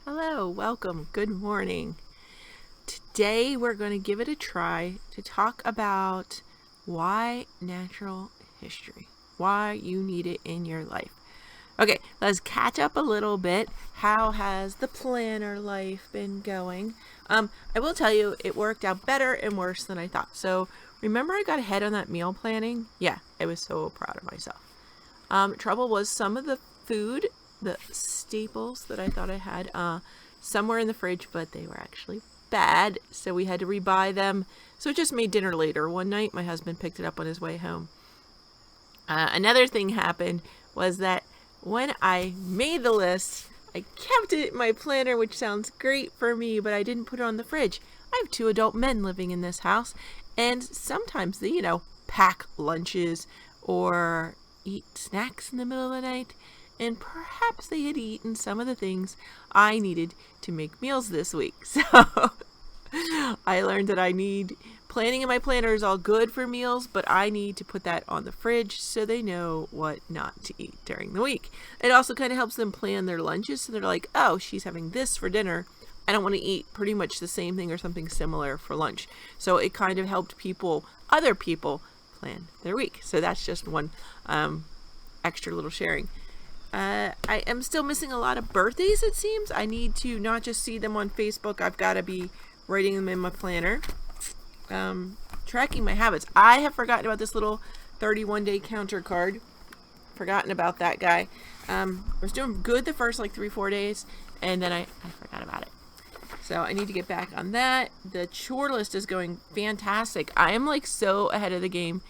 Hello, welcome, good morning. Today we're going to give it a try to talk about why natural history, why you need it in your life. Okay, let's catch up a little bit. How has the planner life been going? I will tell you it worked out better and worse than I thought. So remember I got ahead on that meal planning? Yeah, I was so proud of myself. Trouble was some of the food, the staples that I thought I had, some were in the fridge, but they were actually bad, so we had to rebuy them. So it just made dinner later. One night, my husband picked it up on his way home. Another thing happened was that when I made the list, I kept it in my planner, which sounds great for me, but I didn't put it on the fridge. I have 2 adult men living in this house, and sometimes they, pack lunches or eat snacks in the middle of the night, and perhaps they had eaten some of the things I needed to make meals this week. So I learned that I need planning in my planner is all good for meals, but I need to put that on the fridge so they know what not to eat during the week. It also kind of helps them plan their lunches, so they're like, oh, she's having this for dinner. I don't want to eat pretty much the same thing or something similar for lunch. So it kind of helped other people plan their week. So that's just one extra little sharing. I am still missing a lot of birthdays, it seems. I need to not just see them on Facebook. I've got to be writing them in my planner. Tracking my habits. I have forgotten about this little 31-day counter card. Forgotten about that guy. I was doing good the first 3-4 days, and then I forgot about it. So I need to get back on that. The chore list is going fantastic. I am so ahead of the game.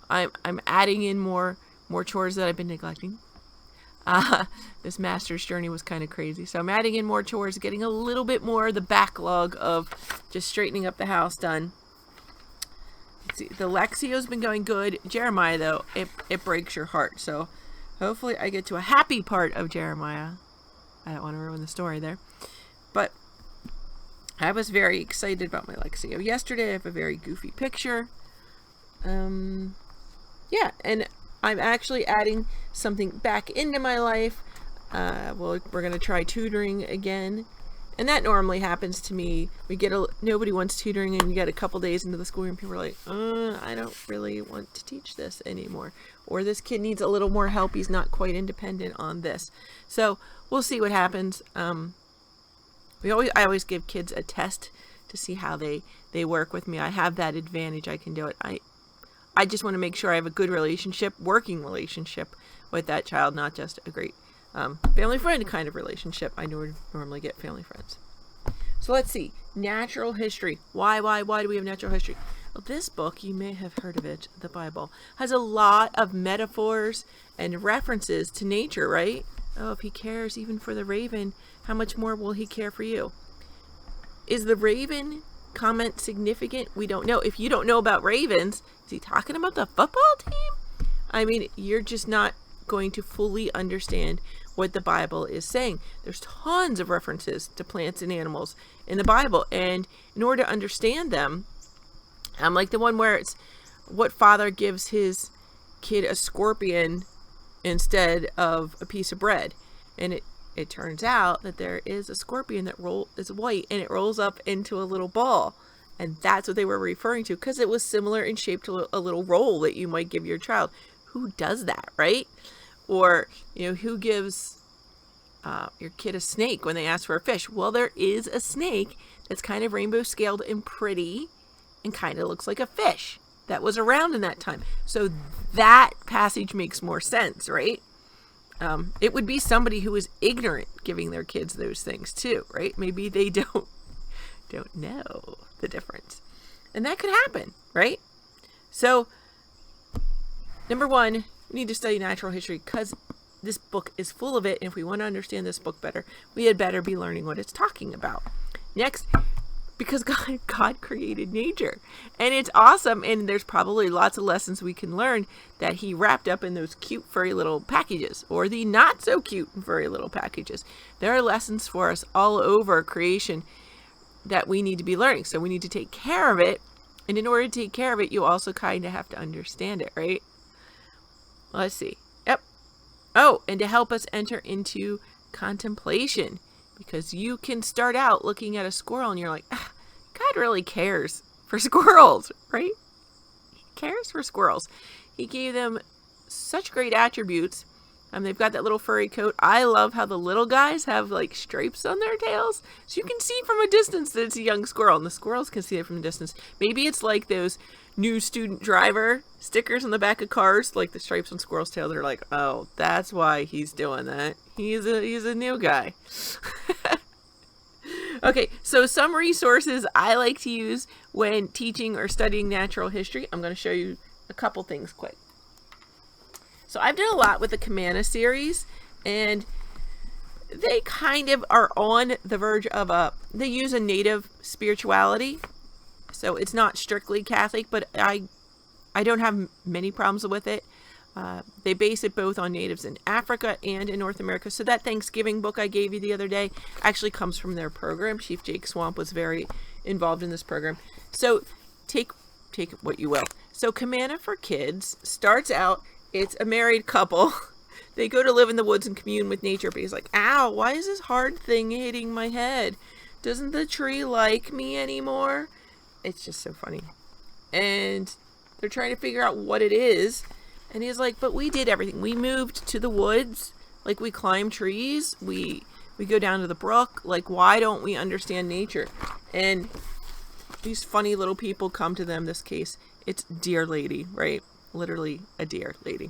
I'm adding in more chores that I've been neglecting. This master's journey was kind of crazy. So I'm adding in more chores, getting a little bit more of the backlog of just straightening up the house done. Let's see, the Lexio's been going good. Jeremiah, though, it breaks your heart. So hopefully I get to a happy part of Jeremiah. I don't want to ruin the story there. But I was very excited about my Lexio. Yesterday I have a very goofy picture. Yeah, and I'm actually adding something back into my life. We're going to try tutoring again. And that normally happens to me. Nobody wants tutoring, and you get a couple days into the school year and people are like, I don't really want to teach this anymore. Or this kid needs a little more help. He's not quite independent on this. So we'll see what happens. I always give kids a test to see how they work with me. I have that advantage. I can do it. I just want to make sure I have a good working relationship with that child, not just a great family friend kind of relationship. I normally get family friends. So let's see. Natural history. Why do we have natural history? Well, this book, you may have heard of it, the Bible, has a lot of metaphors and references to nature, right? Oh, if he cares even for the raven, how much more will he care for you? Is the raven comment significant? We don't know. If you don't know about ravens, is he talking about the football team? I mean, you're just not going to fully understand what the Bible is saying. There's tons of references to plants and animals in the Bible, and in order to understand them, like the one where it's what father gives his kid a scorpion instead of a piece of bread, and it turns out that there is a scorpion that is white, and it rolls up into a little ball. And that's what they were referring to, because it was similar in shape to a little roll that you might give your child. Who does that, right? Or, who gives your kid a snake when they ask for a fish? Well, there is a snake that's kind of rainbow scaled and pretty and kind of looks like a fish that was around in that time. So that passage makes more sense, right? It would be somebody who is ignorant giving their kids those things too, right? Maybe they don't know the difference. And that could happen, right? So, number one, we need to study natural history because this book is full of it. And if we want to understand this book better, we had better be learning what it's talking about. Next, because God created nature, and it's awesome, and there's probably lots of lessons we can learn that he wrapped up in those cute furry little packages, or the not so cute furry little packages. There are lessons for us all over creation that we need to be learning, so we need to take care of it, and in order to take care of it, you also kind of have to understand it, right? Let's see. Yep. Oh, and to help us enter into contemplation. because you can start out looking at a squirrel and you're like, God really cares for squirrels, right? He cares for squirrels. He gave them such great attributes. They've got that little furry coat. I love how the little guys have like stripes on their tails. So you can see from a distance that it's a young squirrel, and the squirrels can see it from a distance. Maybe it's like those new student driver stickers on the back of cars, like the stripes on squirrel's tail. They're like, oh, that's why he's doing that. He's a new guy. Okay, so some resources I like to use when teaching or studying natural history. I'm going to show you a couple things quick. So I've done a lot with the Camana series, and they kind of are on the verge of they use a native spirituality. So it's not strictly Catholic, but I don't have many problems with it. They base it both on natives in Africa and in North America. So that Thanksgiving book I gave you the other day actually comes from their program. Chief Jake Swamp was very involved in this program. So take what you will. So Camana for Kids starts out, it's a married couple. They go to live in the woods and commune with nature, but he's like, ow, why is this hard thing hitting my head? Doesn't the tree like me anymore? It's just so funny. And they're trying to figure out what it is. And he's like, but we did everything. We moved to the woods. Like, we climb trees. We go down to the brook. Like, why don't we understand nature? And these funny little people come to them. This case, it's Deer Lady, right? Literally a deer lady.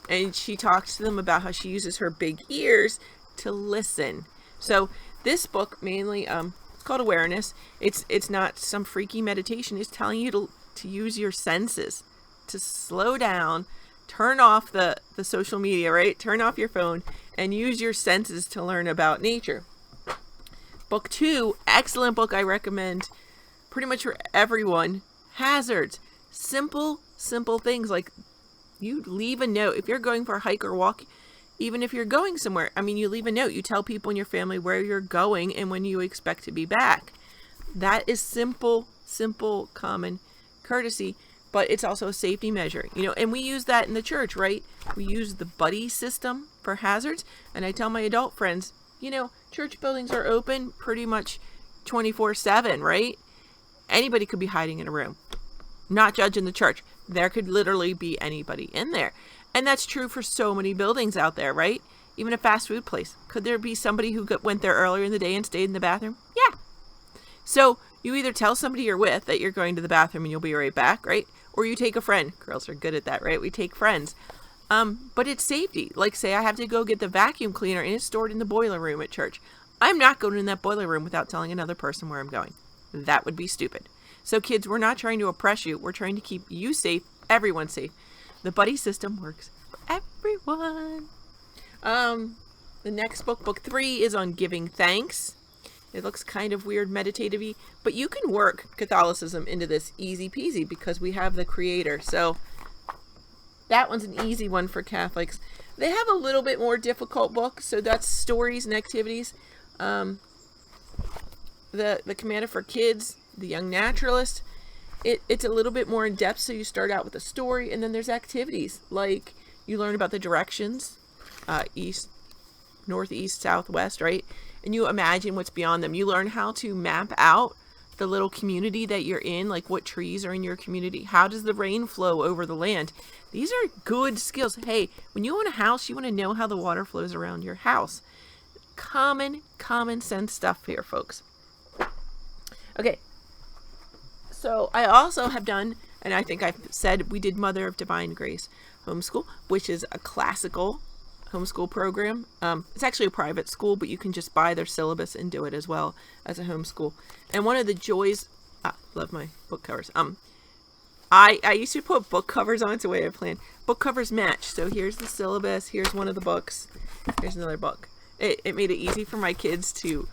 And she talks to them about how she uses her big ears to listen. So this book mainly, it's called Awareness. It's not some freaky meditation. It's telling you to use your senses, to slow down, turn off the social media, right? Turn off your phone and use your senses to learn about nature. Book 2, excellent book I recommend pretty much for everyone. Hazards. Simple things like you leave a note. If you're going for a hike or walk, even if you're going somewhere, you leave a note. You tell people in your family where you're going and when you expect to be back. That is simple, common courtesy, but it's also a safety measure, and we use that in the church, right? We use the buddy system for hazards. And I tell my adult friends, church buildings are open pretty much 24/7, right? Anybody could be hiding in a room. Not judging the church. There could literally be anybody in there. And that's true for so many buildings out there, right? Even a fast food place. Could there be somebody who went there earlier in the day and stayed in the bathroom? Yeah. So you either tell somebody you're with that you're going to the bathroom and you'll be right back, right? Or you take a friend. Girls are good at that, right? We take friends. But it's safety. Like, say I have to go get the vacuum cleaner and it's stored in the boiler room at church. I'm not going in that boiler room without telling another person where I'm going. That would be stupid. So kids, we're not trying to oppress you. We're trying to keep you safe, everyone safe. The buddy system works for everyone. The next book, book 3, is on giving thanks. It looks kind of weird, meditative-y, but you can work Catholicism into this easy peasy because we have the Creator. So that one's an easy one for Catholics. They have a little bit more difficult books, so that's stories and activities. The Commander for Kids, The Young Naturalist, it's a little bit more in depth. So you start out with a story, and then there's activities like you learn about the directions, east, northeast, southwest, right? And you imagine what's beyond them. You learn how to map out the little community that you're in, like what trees are in your community. How does the rain flow over the land? These are good skills. Hey, when you own a house, you want to know how the water flows around your house. Common sense stuff here, folks. Okay. So I also have done, and I think I've said, we did Mother of Divine Grace Homeschool, which is a classical homeschool program. It's actually a private school, but you can just buy their syllabus and do it as well as a homeschool. And one of the joys, love my book covers. I used to put book covers on. It's the way I plan. Book covers match. So here's the syllabus. Here's one of the books. Here's another book. It made it easy for my kids to,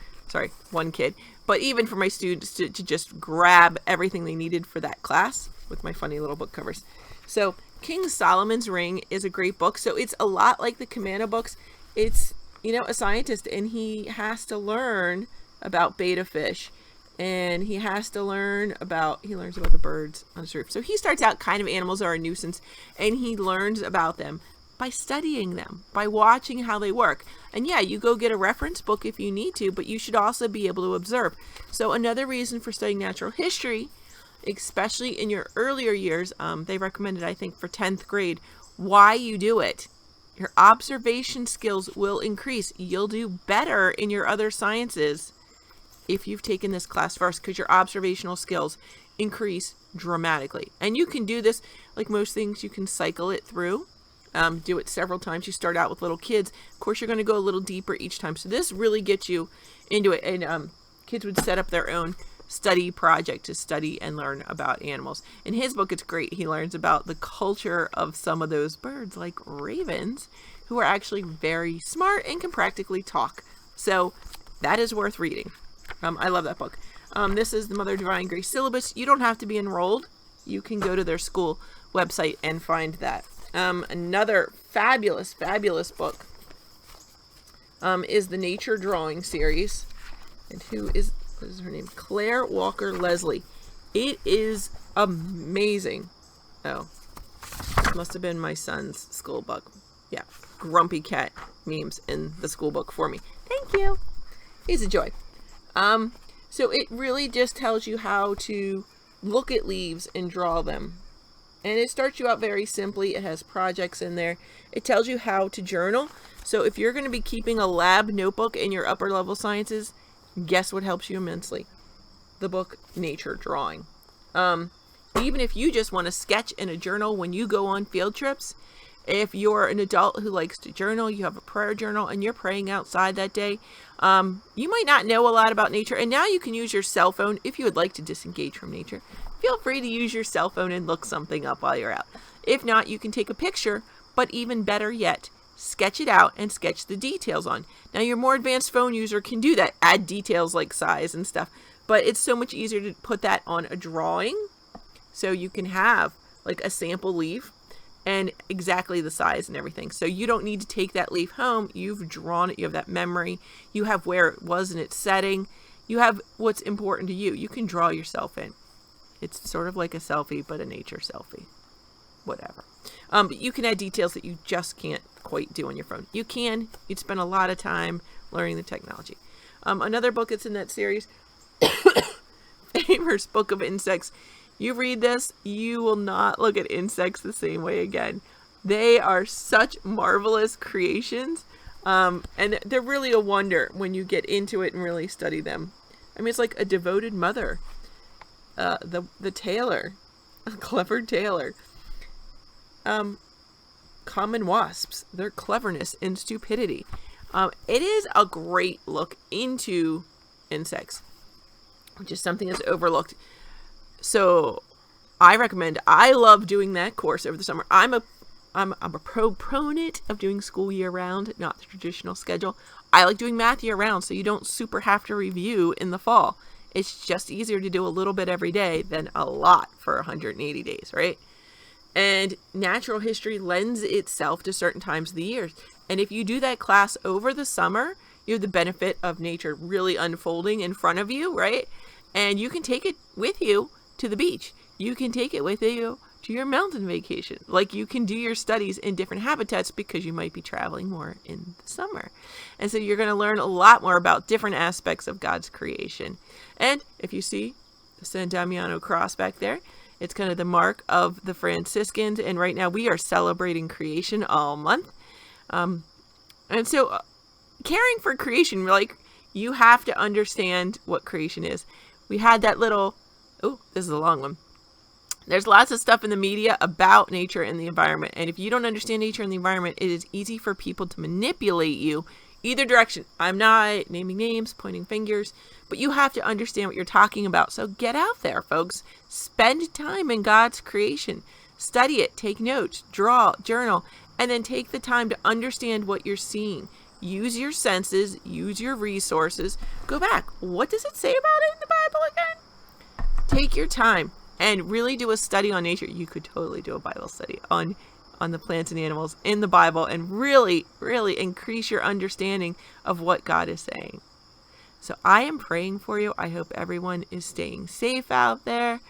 one kid, but even for my students to just grab everything they needed for that class with my funny little book covers. So King Solomon's Ring is a great book. So it's a lot like the Commander books. It's, a scientist, and he has to learn about betta fish, and he learns about the birds on his roof. So he starts out kind of animals are a nuisance, and he learns about them. By studying them, by watching how they work. And yeah, you go get a reference book if you need to, but you should also be able to observe. So another reason for studying natural history, especially in your earlier years, they recommended, I think, for 10th grade, why you do it. Your observation skills will increase. You'll do better in your other sciences if you've taken this class first, because your observational skills increase dramatically. And you can do this, like most things, you can cycle it through. Do it several times. You start out with little kids. Of course, you're going to go a little deeper each time. So this really gets you into it. And kids would set up their own study project to study and learn about animals. In his book, it's great. He learns about the culture of some of those birds, like ravens, who are actually very smart and can practically talk. So that is worth reading. I love that book. This is the Mother Divine Grace syllabus. You don't have to be enrolled. You can go to their school website and find that. Another fabulous book is the Nature Drawing series. And what is her name? Claire Walker Leslie. It is amazing. Oh, this must have been my son's school book. Yeah, grumpy cat memes in the school book for me. Thank you. He's a joy. So it really just tells you how to look at leaves and draw them. And it starts you out very simply. It has projects in there. It tells you how to journal. So if you're going to be keeping a lab notebook in your upper level sciences, guess what helps you immensely? The book Nature Drawing. Even if you just want to sketch in a journal when you go on field trips, if you're an adult who likes to journal, you have a prayer journal and you're praying outside that day, you might not know a lot about nature. And now you can use your cell phone if you would like to disengage from nature. Feel free to use your cell phone and look something up while you're out. If not, you can take a picture, but even better yet, sketch it out and sketch the details on. Now, your more advanced phone user can do that, add details like size and stuff, but it's so much easier to put that on a drawing. So you can have like a sample leaf and exactly the size and everything. So you don't need to take that leaf home. You've drawn it. You have that memory. You have where it was in its setting. You have what's important to you. You can draw yourself in. It's sort of like a selfie, but a nature selfie. Whatever. But you can add details that you just can't quite do on your phone. You can. You'd spend a lot of time learning the technology. Another book that's in that series, Faber's Book of Insects. You read this, you will not look at insects the same way again. They are such marvelous creations. And they're really a wonder when you get into it and really study them. I mean, it's like a devoted mother. The tailor, a clever tailor. Common wasps, their cleverness and stupidity. It is a great look into insects, which is something that's overlooked. So I love doing that course over the summer. I'm a proponent of doing school year round, not the traditional schedule. I like doing math year round, so you don't super have to review in the fall. It's just easier to do a little bit every day than a lot for 180 days, right? And natural history lends itself to certain times of the year. And if you do that class over the summer, you have the benefit of nature really unfolding in front of you, right? And you can take it with you to the beach. You can take it with you to your mountain vacation. Like, you can do your studies in different habitats because you might be traveling more in the summer. And so you're going to learn a lot more about different aspects of God's creation. And if you see the San Damiano cross back there, it's kind of the mark of the Franciscans. And right now we are celebrating creation all month. And so caring for creation, like, you have to understand what creation is. We had that little, this is a long one. There's lots of stuff in the media about nature and the environment. And if you don't understand nature and the environment, it is easy for people to manipulate you either direction. I'm not naming names, pointing fingers, but you have to understand what you're talking about. So get out there, folks. Spend time in God's creation. Study it, take notes, draw, journal, and then take the time to understand what you're seeing. Use your senses, use your resources. Go back. What does it say about it in the Bible again? Take your time and really do a study on nature. You could totally do a Bible study on the plants and animals in the Bible and really, really increase your understanding of what God is saying. So I am praying for you. I hope everyone is staying safe out there.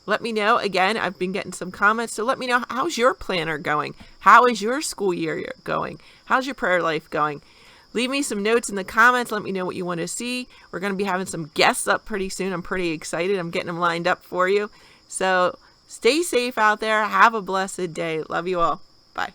Let me know. Again, I've been getting some comments, so let me know, how's your planner going? How is your school year going? How's your prayer life going? Leave me some notes in the comments. Let me know what you want to see. We're going to be having some guests up pretty soon. I'm pretty excited. I'm getting them lined up for you. So stay safe out there. Have a blessed day. Love you all. Bye.